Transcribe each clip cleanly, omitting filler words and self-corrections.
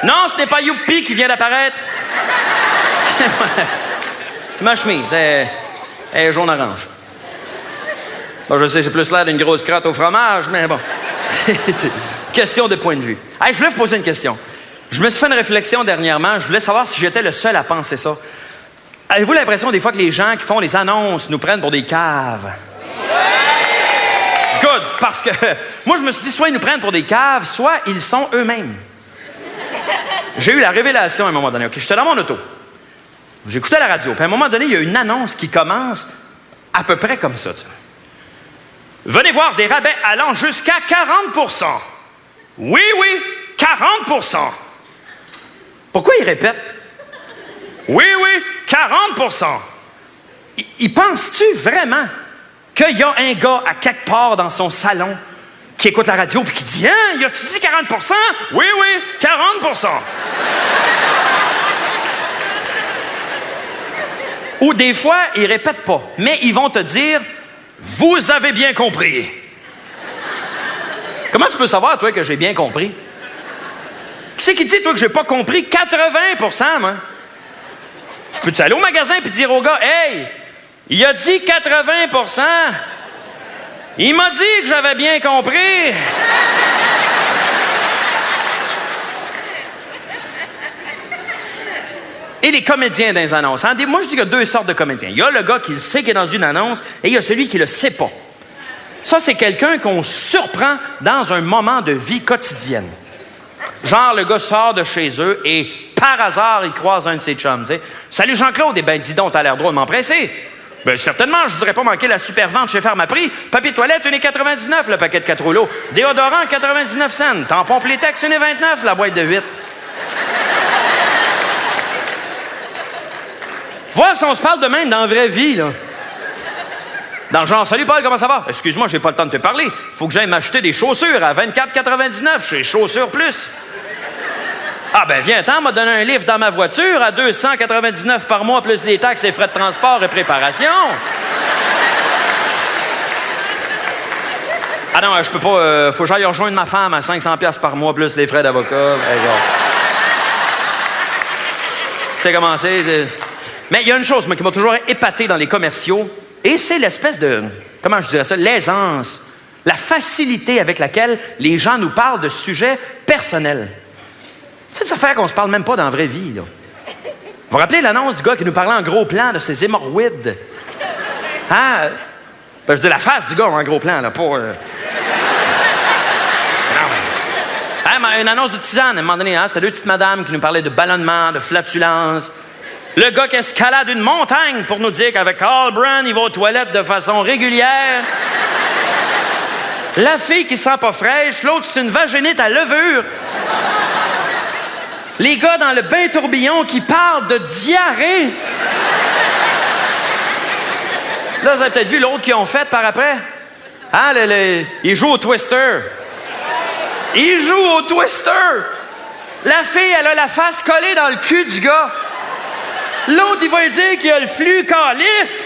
Non, ce n'est pas Youpi qui vient d'apparaître. C'est ma chemise. Elle est jaune-orange. Bon, je sais, j'ai plus l'air d'une grosse crotte au fromage, mais bon. C'est question de point de vue. Hey, je voulais vous poser une question. Je me suis fait une réflexion dernièrement. Je voulais savoir si j'étais le seul à penser ça. Avez-vous l'impression des fois que les gens qui font les annonces nous prennent pour des caves? Good, parce que moi, je me suis dit, soit ils nous prennent pour des caves, soit ils sont eux-mêmes. J'ai eu la révélation à un moment donné. OK, j'étais dans mon auto. J'écoutais la radio. Puis à un moment donné, il y a une annonce qui commence à peu près comme ça. Tu sais. Venez voir des rabais allant jusqu'à 40%. Oui, 40%. Pourquoi ils répètent? Oui, 40%. Il pense-tu vraiment qu'il y a un gars à quelque part dans son salon qui écoute la radio et qui dit « Hein, y a-tu dit 40%? Oui, 40%. » Ou des fois, ils répètent pas, mais ils vont te dire « Vous avez bien compris. » Comment tu peux savoir, toi, que j'ai bien compris? Qui c'est qui dit, toi, que j'ai pas compris? 80%, moi. Je peux-tu aller au magasin et dire au gars « Hey, il a dit 80%. Il m'a dit que j'avais bien compris. » Et les comédiens dans les annonces. Hein? Moi, je dis qu'il y a deux sortes de comédiens. Il y a le gars qui sait qu'il est dans une annonce et il y a celui qui le sait pas. Ça, c'est quelqu'un qu'on surprend dans un moment de vie quotidienne. Genre, le gars sort de chez eux et par hasard, il croise un de ses chums. T'sais. « Salut Jean-Claude, eh ben dis donc, t'as l'air drôlement pressé. » Bien, certainement, je voudrais pas manquer la super vente chez Pharmaprix. Papier de toilette, 1,99 le paquet de 4 rouleaux. Déodorant, 99 cents. Tampon Playtex, 1,29 la boîte de 8. Voir si on se parle de même dans la vraie vie, là. Dans le genre, salut Paul, comment ça va? Excuse-moi, j'ai pas le temps de te parler. Faut que j'aille m'acheter des chaussures à 24,99 chez Chaussures Plus. Ah ben viens-t'en, m'a donné un livre dans ma voiture à 299 par mois, plus les taxes et frais de transport et préparation. Ah non, je peux pas, faut que j'aille rejoindre ma femme à 500$ par mois, plus les frais d'avocat. Tu sais comment c'est? Mais il y a une chose, moi, qui m'a toujours épaté dans les commerciaux, et c'est l'espèce de, comment je dirais ça, l'aisance, la facilité avec laquelle les gens nous parlent de sujets personnels. C'est des affaires qu'on se parle même pas dans la vraie vie, là. Vous vous rappelez l'annonce du gars qui nous parlait en gros plan de ses hémorroïdes? Hein? Ben, je dis la face du gars en gros plan, là, pas... Non. Hein, une annonce de tisane, à un moment donné, hein? C'était deux petites madames qui nous parlaient de ballonnement, de flatulence. Le gars qui escalade une montagne pour nous dire qu'avec Carl Brand, il va aux toilettes de façon régulière. La fille qui sent pas fraîche, l'autre, c'est une vaginite à levure. Les gars dans le bain tourbillon qui parlent de diarrhée. Là, vous avez peut-être vu l'autre qu'ils ont fait par après. Hein, ils jouent au Twister. Ils jouent au Twister. La fille, elle a la face collée dans le cul du gars. L'autre, il va lui dire qu'il a le flux calice.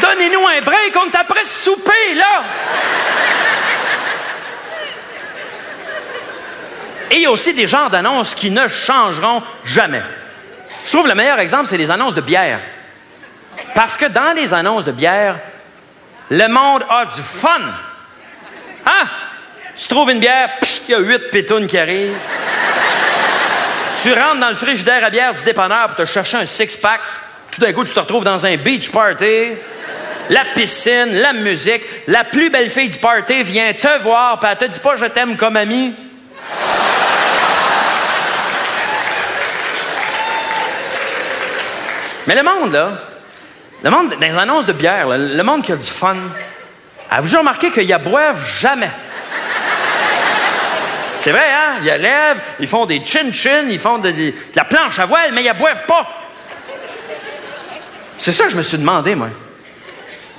Donnez-nous un break, on est après souper, là! Et il y a aussi des genres d'annonces qui ne changeront jamais. Je trouve le meilleur exemple, c'est les annonces de bière. Parce que dans les annonces de bière, le monde a du fun. Hein? Tu trouves une bière, il y a 8 pétounes qui arrivent. Tu rentres dans le frigidaire à bière du dépanneur pour te chercher un six-pack. Tout d'un coup, tu te retrouves dans un beach party. La piscine, la musique. La plus belle fille du party vient te voir, puis elle te dit pas « je t'aime comme ami ». Mais le monde, là, le monde dans les annonces de bière, là, le monde qui a du fun, avez-vous déjà remarqué qu'ils boivent jamais? C'est vrai, hein? Ils lèvent, ils font des chin-chin, ils font de la planche à voile, mais ils boivent pas. C'est ça que je me suis demandé, moi.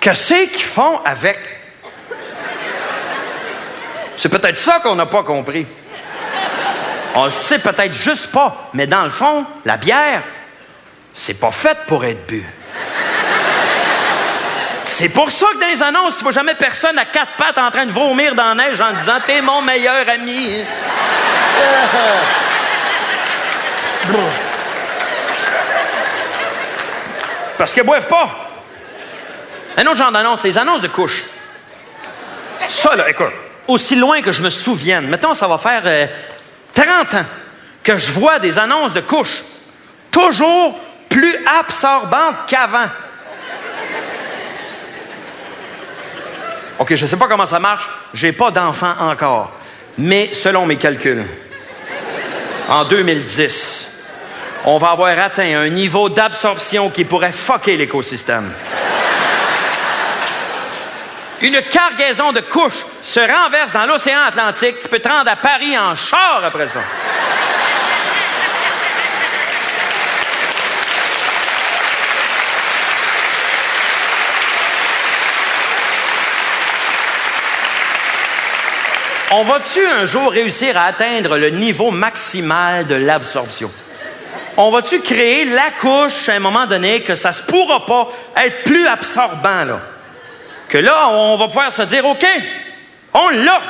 Qu'est-ce qu'ils font avec? C'est peut-être ça qu'on n'a pas compris. On le sait peut-être juste pas, mais dans le fond, la bière, c'est pas fait pour être bu. C'est pour ça que dans les annonces, tu vois jamais personne à quatre pattes en train de vomir dans la neige en disant « T'es mon meilleur ami. » Parce qu'ils boivent pas. Un autre genre d'annonce, les annonces de couches. Ça, là, écoute, aussi loin que je me souvienne, mettons, ça va faire 30 ans que je vois des annonces de couches toujours plus absorbantes qu'avant. OK, je ne sais pas comment ça marche. J'ai pas d'enfant encore. Mais selon mes calculs, en 2010, on va avoir atteint un niveau d'absorption qui pourrait fucker l'écosystème. Une cargaison de couches se renverse dans l'océan Atlantique. Tu peux te rendre à Paris en char après ça. On va-tu un jour réussir à atteindre le niveau maximal de l'absorption? On va-tu créer la couche à un moment donné que ça se pourra pas être plus absorbant, là? Que là, on va pouvoir se dire, OK, on l'a.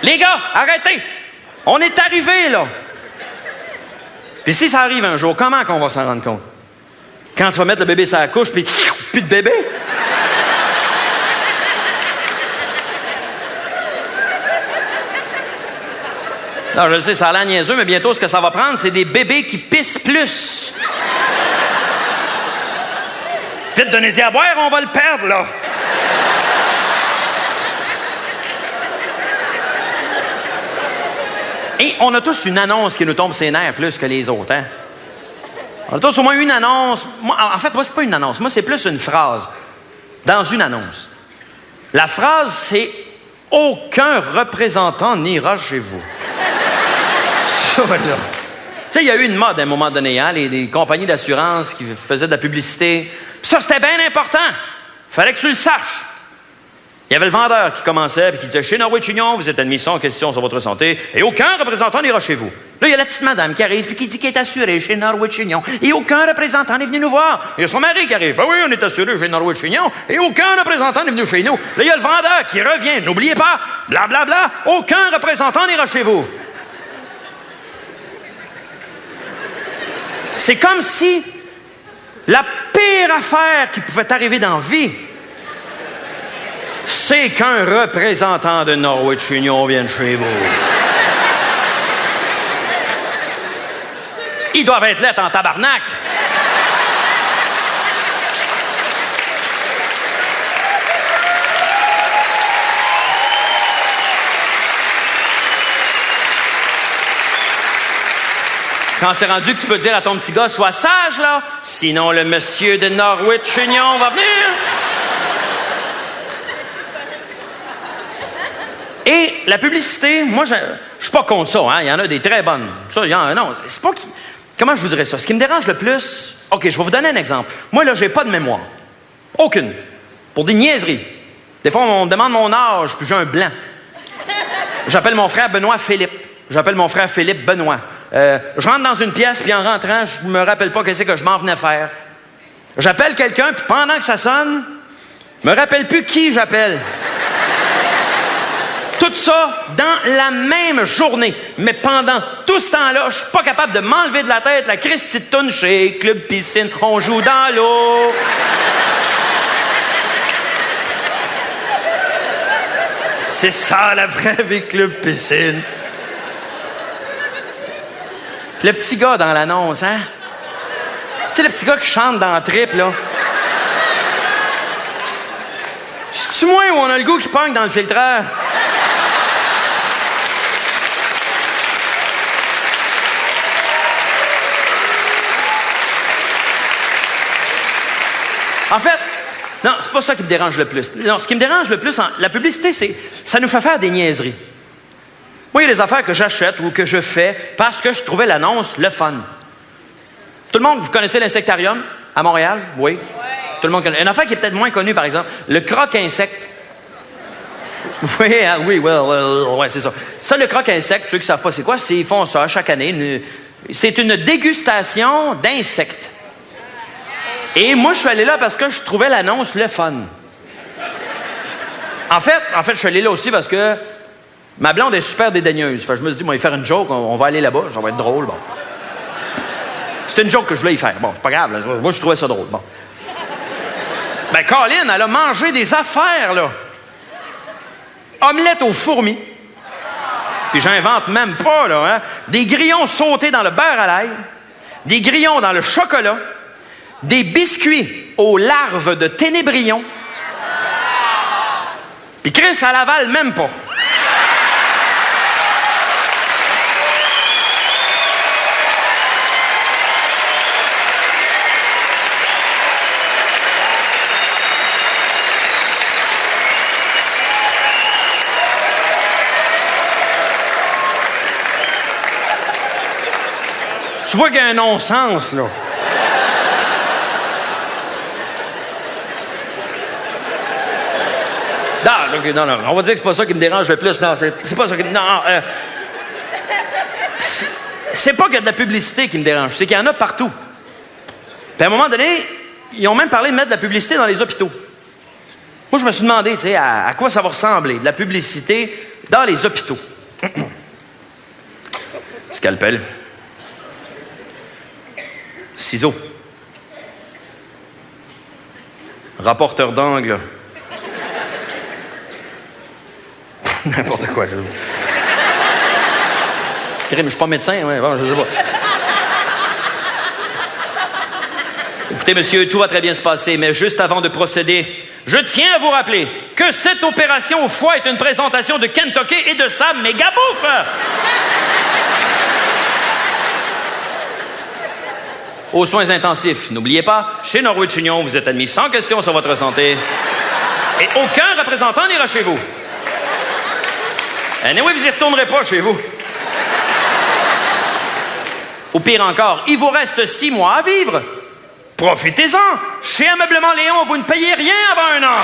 Les gars, arrêtez. On est arrivé, là. Puis si ça arrive un jour, comment qu'on va s'en rendre compte? Quand tu vas mettre le bébé sur la couche, puis plus de bébé? Non, je le sais, ça a l'air niaiseux, mais bientôt, ce que ça va prendre, c'est des bébés qui pissent plus. Vite, donnez-y à boire, on va le perdre, là. Et on a tous une annonce qui nous tombe ses nerfs plus que les autres, hein? On a tous au moins une annonce. Moi, en fait, moi, c'est pas une annonce. Moi, c'est plus une phrase dans une annonce. La phrase, c'est « Aucun représentant n'ira chez vous ». Ça, là. Tu sais, il y a eu une mode à un moment donné, hein? Les compagnies d'assurance qui faisaient de la publicité. Puis ça, c'était bien important. Fallait que tu le saches. Il y avait le vendeur qui commençait et qui disait « Chez Norwich Union, vous êtes admis sans question sur votre santé et aucun représentant n'ira chez vous. » Là, il y a la petite madame qui arrive et qui dit qu'elle est assurée chez Norwich Union et aucun représentant n'est venu nous voir. Il y a son mari qui arrive. « Ben oui, on est assuré chez Norwich Union et aucun représentant n'est venu chez nous. » Là, il y a le vendeur qui revient. « N'oubliez pas, blablabla, aucun représentant n'ira chez vous. » C'est comme si la pire affaire qui pouvait t'arriver dans la vie, c'est qu'un représentant de Norwich Union vienne chez vous. Ils doivent être lettres en tabarnak. Quand c'est rendu que tu peux dire à ton petit gars, sois sage, là, sinon le monsieur de Norwich Union va venir. Et la publicité, moi, je suis pas contre ça, hein. Il y en a des très bonnes. Ça, il y en a, non, c'est pas qui... Comment je vous dirais ça? Ce qui me dérange le plus... OK, je vais vous donner un exemple. Moi, là, j'ai pas de mémoire. Aucune. Pour des niaiseries. Des fois, on me demande mon âge, puis j'ai un blanc. J'appelle mon frère Benoît Philippe. J'appelle mon frère Philippe Benoît. Je rentre dans une pièce, puis en rentrant, je me rappelle pas qu'est-ce que je m'en venais faire. J'appelle quelqu'un, puis pendant que ça sonne, je me rappelle plus qui j'appelle. Tout ça dans la même journée. Mais pendant tout ce temps-là, je suis pas capable de m'enlever de la tête la Christie de toune chez Club Piscine. On joue dans l'eau. C'est ça, la vraie vie Club Piscine. Le petit gars dans l'annonce, hein? Tu sais, le petit gars qui chante dans la trip, là. C'est-tu moi où on a le goût qui pogne dans le filtreur? En fait, non, c'est pas ça qui me dérange le plus. Non, ce qui me dérange le plus, la publicité, c'est ça nous fait faire des niaiseries. Moi, il y a des affaires que j'achète ou que je fais parce que je trouvais l'annonce le fun. Tout le monde, vous connaissez l'insectarium à Montréal? Oui. Ouais. Tout le monde connaît. Une affaire qui est peut-être moins connue, par exemple, le croque-insecte. Oui, hein, oui, ouais, c'est ça. Ça, le croque-insecte, ceux qui ne savent pas c'est quoi, ils font ça chaque année. C'est une dégustation d'insectes. Et moi, je suis allé là parce que je trouvais l'annonce le fun. En fait, je suis allé là aussi parce que ma blonde est super dédaigneuse. Fait que je me suis dit, moi, il va faire une joke, on va aller là-bas, ça va être drôle, bon. C'était une joke que je voulais y faire. Bon, c'est pas grave, là. Moi, je trouvais ça drôle, bon. Ben, Colin, elle a mangé des affaires, là. Omelette aux fourmis. Puis j'invente même pas, là, hein. Des grillons sautés dans le beurre à l'ail, des grillons dans le chocolat, des biscuits aux larves de ténébrion. Puis Chris, elle avale même pas. Tu vois qu'il y a un non-sens, là. Non, on va dire que c'est pas ça qui me dérange le plus. Non, c'est pas ça qui me... Non, c'est pas qu'il y a de la publicité qui me dérange, c'est qu'il y en a partout. Puis à un moment donné, ils ont même parlé de mettre de la publicité dans les hôpitaux. Moi, je me suis demandé, tu sais, à quoi ça va ressembler, de la publicité dans les hôpitaux. Scalpel. Ciseaux. Rapporteur d'angle. N'importe quoi. Je suis pas médecin, ouais, bon, je sais pas. Écoutez, monsieur, tout va très bien se passer, mais juste avant de procéder, je tiens à vous rappeler que cette opération au foie est une présentation de Kentucky et de sa méga bouffe. Aux soins intensifs, n'oubliez pas, chez Norwich Union, vous êtes admis sans question sur votre santé et aucun représentant n'ira chez vous. Anyway, vous n'y retournerez pas chez vous. Ou pire encore, il vous reste 6 mois à vivre. Profitez-en. Chez Ameublement Léon, vous ne payez rien avant 1 an.